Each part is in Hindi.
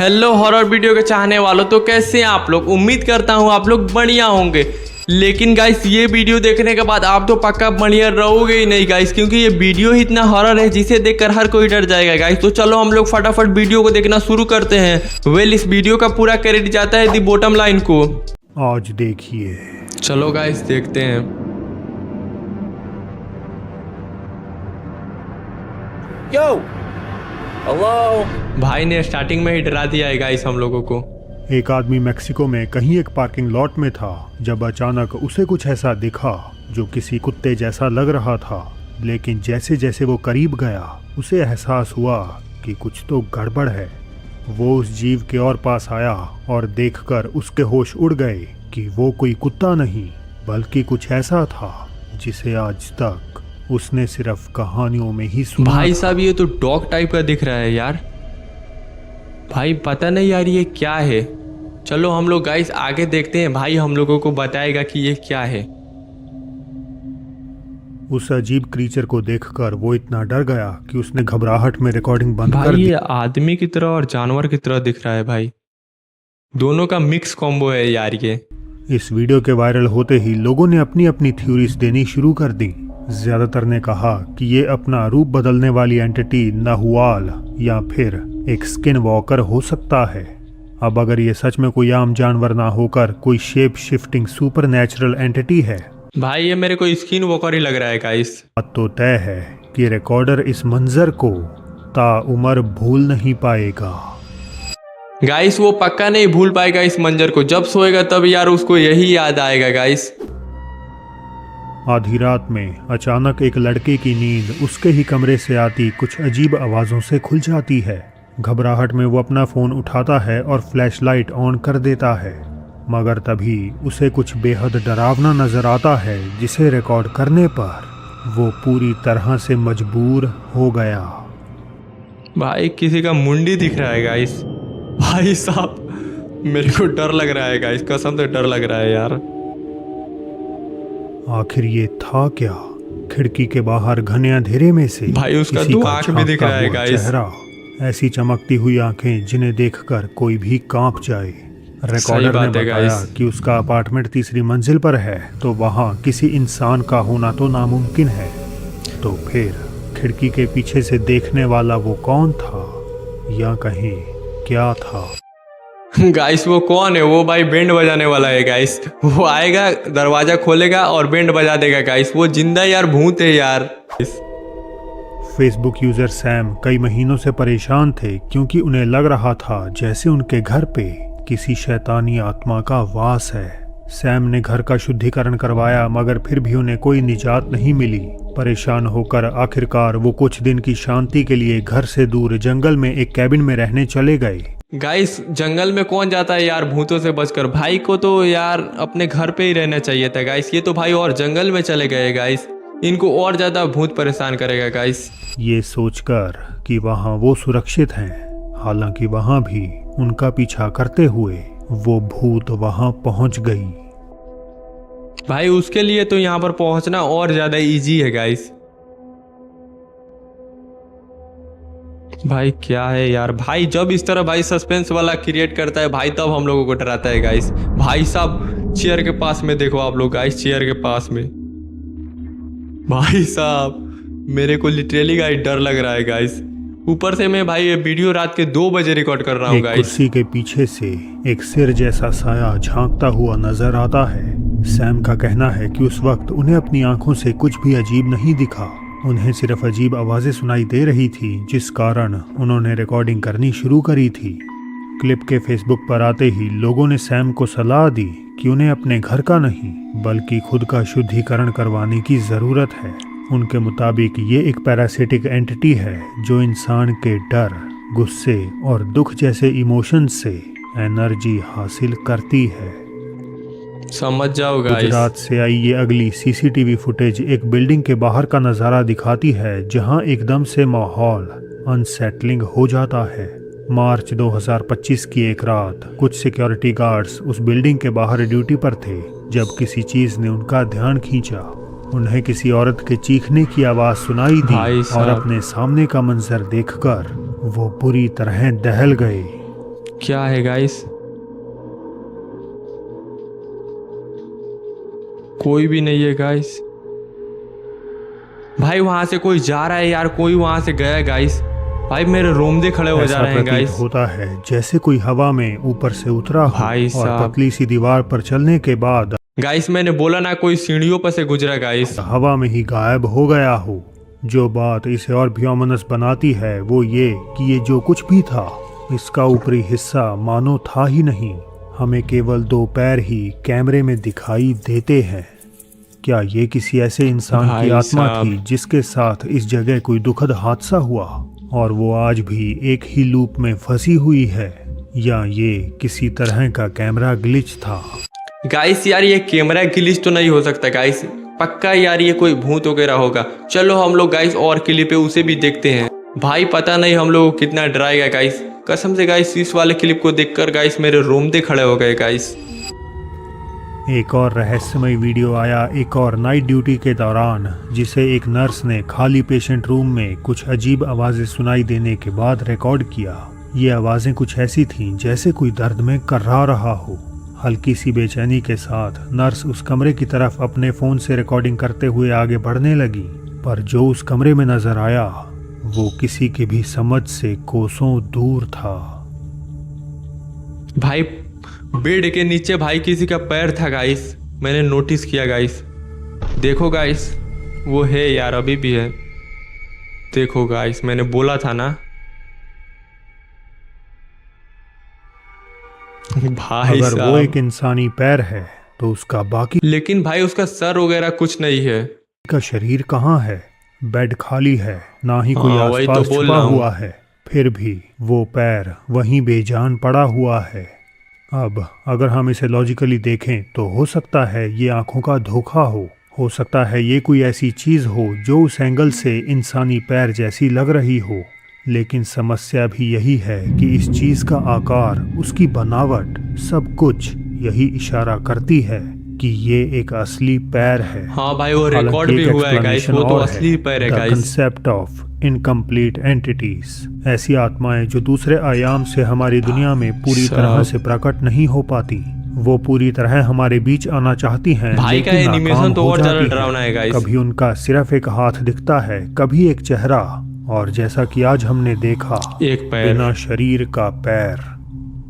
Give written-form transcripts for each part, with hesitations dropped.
हेलो हॉरर वीडियो के चाहने वालों, तो कैसे हैं आप लोग। उम्मीद करता हूँ आप लोग बढ़िया होंगे। लेकिन गाइस ये वीडियो देखने के बाद आप तो पक्का बढ़िया रहोगे ही नहीं गाइस, क्योंकि ये वीडियो ही इतना हॉरर है जिसे देखकर हर कोई डर जाएगा गाइस। तो चलो हम लोग फटाफट वीडियो को देखना शुरू करते हैं। वेल इस वीडियो का पूरा क्रेडिट जाता है दी बॉटम लाइन को। आज देखिए। चलो गाइस देखते हैं। Yo! Hello? भाई ने स्टार्टिंग में ही डरा दिया है गाइस हम लोगों को। एक आदमी मेक्सिको में कहीं एक पार्किंग लॉट में था जब अचानक उसे कुछ ऐसा दिखा जो किसी कुत्ते जैसा लग रहा था। लेकिन जैसे जैसे वो करीब गया उसे एहसास हुआ कि कुछ तो गड़बड़ है। वो उस जीव के और पास आया और देखकर उसके होश उड़ गए कि वो कोई कुत्ता नहीं बल्कि कुछ ऐसा था जिसे आज तक उसने सिर्फ कहानियों में ही सुना। भाई साहब ये तो डॉग टाइप का दिख रहा है यार। भाई पता नहीं यार ये क्या है। चलो हम लोग गाइस आगे देखते हैं, भाई हम लोगों को बताएगा कि ये क्या है। उस अजीब क्रीचर को देखकर वो इतना डर गया कि उसने घबराहट में रिकॉर्डिंग बंद कर भाई दी। ये आदमी की तरह और जानवर की तरह दिख रहा है भाई। दोनों का मिक्स कॉम्बो है यार ये। इस वीडियो के वायरल होते ही लोगों ने अपनी अपनी थ्योरीज देनी शुरू कर दी। ज्यादातर ने कहा कि ये अपना रूप बदलने वाली एंटिटी नाहुआल या फिर एक स्किन वॉकर हो सकता है। अब अगर ये सच में कोई आम जानवर ना होकर कोई shape shifting super natural entity है, भाई ये मेरे को स्किन वॉकर ही लग रहा है गाइस। बात तो तय है कि रिकॉर्डर इस मंजर को ताउम्र भूल नहीं पाएगा। गाइस वो पक्का नहीं भूल पाएगा इस मंजर को। जब सोएगा तब यार उसको यही याद आएगा गाइस। आधी रात में अचानक एक लड़के की नींद उसके ही कमरे से आती कुछ अजीब आवाज़ों से खुल जाती है। घबराहट में वो अपना फ़ोन उठाता है और फ्लैशलाइट ऑन कर देता है, मगर तभी उसे कुछ बेहद डरावना नज़र आता है जिसे रिकॉर्ड करने पर वो पूरी तरह से मजबूर हो गया। भाई किसी का मुंडी दिख रहा है गाइस। भाई साहब मेरे को डर लग रहा है गाइस, कसम से डर लग रहा है यार। आखिर ये था क्या? खिड़की के बाहर घने अंधेरे में से भाई उसका किसी दो का आंख भी दिख झांकता रहा है हुआ गाइस। चेहरा, ऐसी चमकती हुई आंखें जिन्हें देखकर कोई भी कांप जाए। रिकॉर्डर ने बताया कि उसका अपार्टमेंट तीसरी मंजिल पर है, तो वहाँ किसी इंसान का होना तो नामुमकिन है। तो फिर खिड़की के पीछे से देखने वाला वो कौन था या कहीं क्या था? गाइस वो कौन है? वो भाई बैंड बजाने वाला है गाइस। वो आएगा, दरवाजा खोलेगा और बैंड बजा देगा गाइस। वो जिंदा यार भूत है यार। फेसबुक यूजर सैम कई महीनों से परेशान थे क्योंकि उन्हें लग रहा था जैसे उनके घर पे किसी शैतानी आत्मा का वास है। सैम ने घर का शुद्धिकरण करवाया मगर फिर भी उन्हें कोई निजात नहीं मिली। परेशान होकर आखिरकार वो कुछ दिन की शांति के लिए घर से दूर जंगल में एक कैबिन में रहने चले गए। गाइस जंगल में कौन जाता है यार भूतों से बचकर। भाई को तो यार अपने घर पे ही रहना चाहिए था गाइस। ये तो भाई और जंगल में चले गए गाइस। इनको और ज्यादा भूत परेशान करेगा गाइस। ये सोचकर कि वहाँ वो सुरक्षित हैं, हालांकि वहाँ भी उनका पीछा करते हुए वो भूत वहाँ पहुँच गई। भाई उसके लिए तो यहाँ पर पहुंचना और ज्यादा इजी है गाइस। भाई क्या है यार। भाई जब इस तरह भाई सस्पेंस वाला क्रिएट करता है भाई तब हम लोगों को डराता है गाइस। भाई साहब चेयर के पास में देखो आप लोग गाइस, चेयर के पास में। भाई साहब मेरे को लिटरली गाइस डर लग रहा है गाइस। ऊपर से मैं भाई ये वीडियो रात के 2 बजे रिकॉर्ड कर रहा हूँ गाइस। कुर्सी के पीछे से एक सिर जैसा साया झांकता हुआ नजर आता है। सैम का कहना है कि उस वक्त उन्हें अपनी आंखों से कुछ भी अजीब नहीं दिखा। उन्हें सिर्फ अजीब आवाजें सुनाई दे रही थी, जिस कारण उन्होंने रिकॉर्डिंग करनी शुरू करी थी। क्लिप के फेसबुक पर आते ही लोगों ने सैम को सलाह दी कि उन्हें अपने घर का नहीं बल्कि खुद का शुद्धिकरण करवाने की ज़रूरत है। उनके मुताबिक ये एक पैरासिटिक एंटिटी है जो इंसान के डर, गुस्से और दुख जैसे इमोशंस से एनर्जी हासिल करती है। समझ जाओ गाइस। गुजरात से आई ये अगली सीसीटीवी फुटेज एक बिल्डिंग के बाहर का नज़ारा दिखाती है जहां एकदम से माहौल अनसेटलिंग हो जाता है। मार्च 2025 की एक रात कुछ सिक्योरिटी गार्ड्स उस बिल्डिंग के बाहर ड्यूटी पर थे जब किसी चीज ने उनका ध्यान खींचा। उन्हें किसी औरत के चीखने की आवाज सुनाई दी और अपने सामने का मंजर देखकर वो बुरी तरह दहल गए। क्या है गाइस? कोई भी नहीं है गाइस। भाई वहां से कोई जा रहा है यार, कोई वहां से गया है गाइस। भाई मेरे रोमदे खड़े हो जा ऐसा रहे हैं प्रतीत गाइस। होता है जैसे कोई हवा में ऊपर से उतरा हो भाई और साहब। पतली सी दीवार पर चलने के बाद गाइस मैंने बोला ना, कोई सीढ़ियों पर से गुजरा गाइस। हवा में ही गायब हो गया हो। जो बात इसे और भी ominous बनाती है वो ये कि ये जो कुछ भी था, इसका ऊपरी हिस्सा मानो था ही नहीं। हमें केवल 2 पैर ही कैमरे में दिखाई देते हैं। क्या ये किसी ऐसे इंसान की भाई आत्मा साहब। थी जिसके साथ इस जगह कोई दुखद हादसा हुआ और वो आज भी एक ही लूप में फंसी हुई है, या ये किसी तरह का कैमरा ग्लिच था? गाइस यार ये कैमरा ग्लिच तो नहीं हो सकता गाइस, पक्का यार ये कोई भूत वगैरह होगा। चलो हम लोग गाइस और क्लिप है उसे भी देखते हैं। भाई पता नहीं हम लोग को कितना डराएगा गाइस। कसम से गाइस इस वाले क्लिप को देखकर गाइस मेरे रोमते खड़े हो गए गाइस। एक और रहस्यमय वीडियो आया एक और नाइट ड्यूटी के दौरान, जिसे एक नर्स ने खाली पेशेंट रूम में कुछ अजीब आवाज़ें सुनाई देने के बाद रिकॉर्ड किया। ये आवाज़ें कुछ ऐसी थीं जैसे कोई दर्द में कर्रा रहा हो। हल्की सी बेचैनी के साथ नर्स उस कमरे की तरफ अपने फ़ोन से रिकॉर्डिंग करते हुए आगे बढ़ने लगी, पर जो उस कमरे में नजर आया वो किसी के भी समझ से कोसों दूर था। भाई बेड के नीचे भाई किसी का पैर था गाइस, मैंने नोटिस किया गाइस। देखो गाइस वो है यार, अभी भी है। देखो गाइस मैंने बोला था ना। भाई अगर वो साहब। एक इंसानी पैर है तो उसका बाकी लेकिन भाई उसका सर वगैरह कुछ नहीं है। का शरीर कहाँ है? बेड खाली है, ना ही कोई हाँ, वही तो आसपास बोल छुपा रहा हूँ। हुआ है, फिर भी वो पैर वहीं बेजान पड़ा हुआ है। अब अगर हम इसे लॉजिकली देखें तो हो सकता है ये आंखों का धोखा हो सकता है ये कोई ऐसी चीज़ हो जो उस एंगल से इंसानी पैर जैसी लग रही हो। लेकिन समस्या भी यही है कि इस चीज़ का आकार, उसकी बनावट, सब कुछ यही इशारा करती है कि ये एक असली पैर है। हाँ भाई वो रिकॉर्ड भी हुआ है गाइस, वो तो असली पैर है guys. Concept of incomplete entities, ऐसी आत्माएं जो दूसरे आयाम से हमारी दुनिया में पूरी तरह से प्रकट नहीं हो पाती। वो पूरी तरह हमारे बीच आना चाहती हैं, भाई का लेकिन एनिमेशन नाकाम तो हो और ज्यादा जाती हैं। डरावना है गाइस। कभी उनका सिर्फ एक हाथ दिखता है, कभी एक चेहरा, और जैसा कि आज हमने देखा, एक पैर। बिना शरीर का पैर।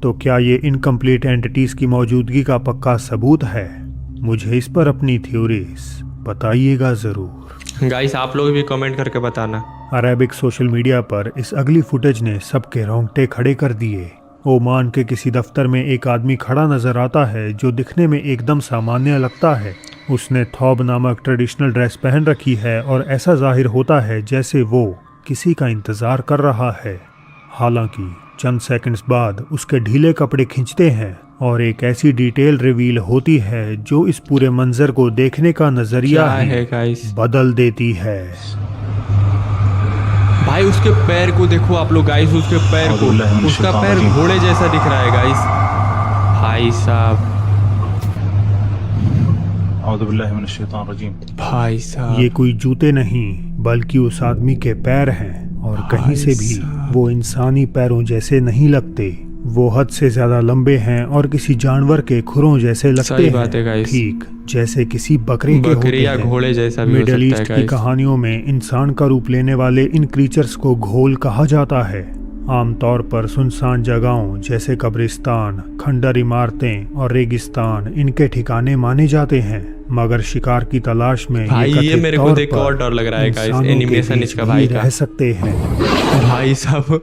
तो क्या ये इनकम्प्लीट एंटिटीज की मौजूदगी का पक्का सबूत है? मुझे इस पर अपनी थ्योरीज बताइएगा जरूर। गाइस आप लोग भी कमेंट करके बताना। अरेबिक सोशल मीडिया पर इस अगली फुटेज ने सबके रोंगटे खड़े कर दिए। ओमान के किसी दफ्तर में एक आदमी खड़ा नजर आता है जो दिखने में एकदम सामान्य लगता है। उसने थौब नामक ट्रेडिशनल ड्रेस पहन रखी है और ऐसा जाहिर होता है जैसे वो किसी का इंतजार कर रहा है। हालांकि चंद सेकंड्स बाद उसके ढीले कपड़े खिंचते हैं और एक ऐसी डिटेल रिवील होती है जो इस पूरे मंजर को देखने का नजरिया क्या ही है गाइस? बदल देती है। भाई उसके पैर को देखो आप लोग गाइस, उसके पैर को, उसका पैर घोड़े जैसा दिख रहा है गाइस। भाई साहब, भाई साहब, ये कोई जूते नहीं बल्कि उस आदमी के पैर हैं, और कहीं से भी वो इंसानी पैरों जैसे नहीं लगते। वो हद से ज्यादा लंबे हैं और किसी जानवर के खुरों जैसे लगते सही बात है हैं, गाइस। ठीक जैसे किसी बकरे के होते बकरी या हैं। घोड़े जैसा भी हो मिडल सकता है ईस्ट की गाइस। कहानियों में इंसान का रूप लेने वाले इन क्रीचर्स को घोल कहा जाता है। आमतौर पर सुनसान जगहों जैसे कब्रिस्तान, खंडर इमारतें और रेगिस्तान इनके ठिकाने माने जाते हैं, मगर शिकार की तलाश में भाई ये कथित मेरे को तौर देख पर और डर लग रहा है गाइस, इंसानों के एनिमेशन बीच इसका भी भाई का। रह सकते हैं। भाई साहब,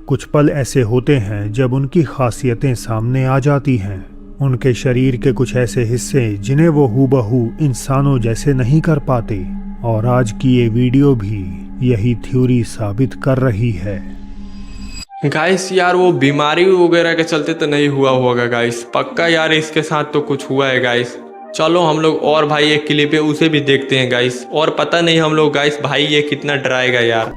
कुछ पल ऐसे होते हैं जब उनकी खासियतें सामने आ जाती हैं। उनके शरीर के कुछ ऐसे हिस्से जिन्हें वो हूबहू इंसानों जैसे नहीं कर पाते, और आज की ये वीडियो भी यही थ्योरी साबित कर रही है। गाइस यार वो बीमारी वगैरह के चलते तो नहीं हुआ होगा गाइस, पक्का यार इसके साथ तो कुछ हुआ है गाइस। चलो हम लोग और भाई एक क्लिप है उसे भी देखते हैं गाइस, और पता नहीं हम लोग गाइस भाई ये कितना डराएगा यार।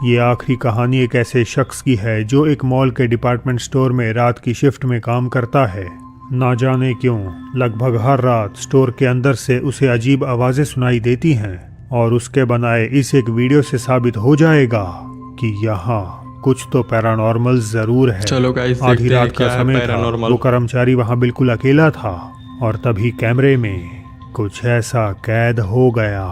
ये आखिरी कहानी एक ऐसे शख्स की है जो एक मॉल के डिपार्टमेंट स्टोर में रात की शिफ्ट में काम करता है। ना जाने क्यों लगभग हर रात स्टोर के अंदर से उसे अजीब आवाज़ें सुनाई देती हैं, और उसके बनाए इस एक वीडियो से साबित हो जाएगा कि यहाँ कुछ तो पैरानॉर्मल जरूर है। चलो गाइस आधी देखते हैं रात का क्या है समय था। पैरानॉर्मल। वो कर्मचारी वहां बिल्कुल अकेला था और तभी कैमरे में कुछ ऐसा कैद हो गया।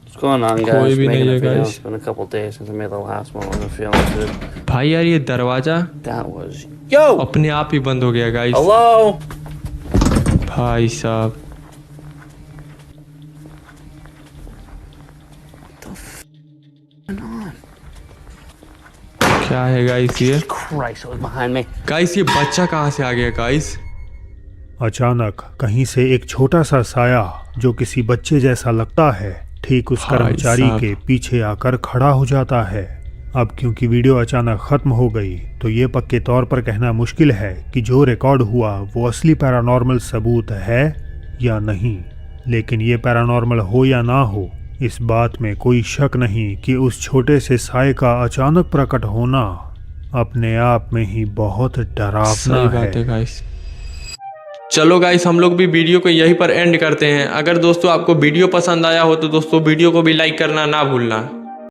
What's going on, guys? कोई भी Making नहीं a है video. guys। It's been a couple days since I made the last one. I'm feeling good. भाई यार ये दरवाजा That was. Yo! अपने आप ही बंद हो गया गाइस। Hello? भाई साहब क्या है गाइस ये? Christ, it was behind me. Guys ये बच्चा कहाँ से आ गया गाइस? अचानक कहीं से एक छोटा सा साया जो किसी बच्चे जैसा लगता है ठीक उस भाई कर्मचारी साहब। के पीछे आकर खड़ा हो जाता है। अब क्योंकि वीडियो अचानक खत्म हो गई तो ये पक्के तौर पर कहना मुश्किल है कि जो रिकॉर्ड हुआ वो असली पैरानॉर्मल सबूत है या नहीं। लेकिन ये पैरानॉर्मल हो या ना हो, इस बात में कोई शक नहीं कि उस छोटे से साये का अचानक प्रकट होना अपने आप में ही बहुत डरावना सही बात है है। गाइस। चलो गाइस हम लोग भी वीडियो को यहीं पर एंड करते हैं। अगर दोस्तों आपको वीडियो पसंद आया हो तो दोस्तों वीडियो को भी लाइक करना ना भूलना।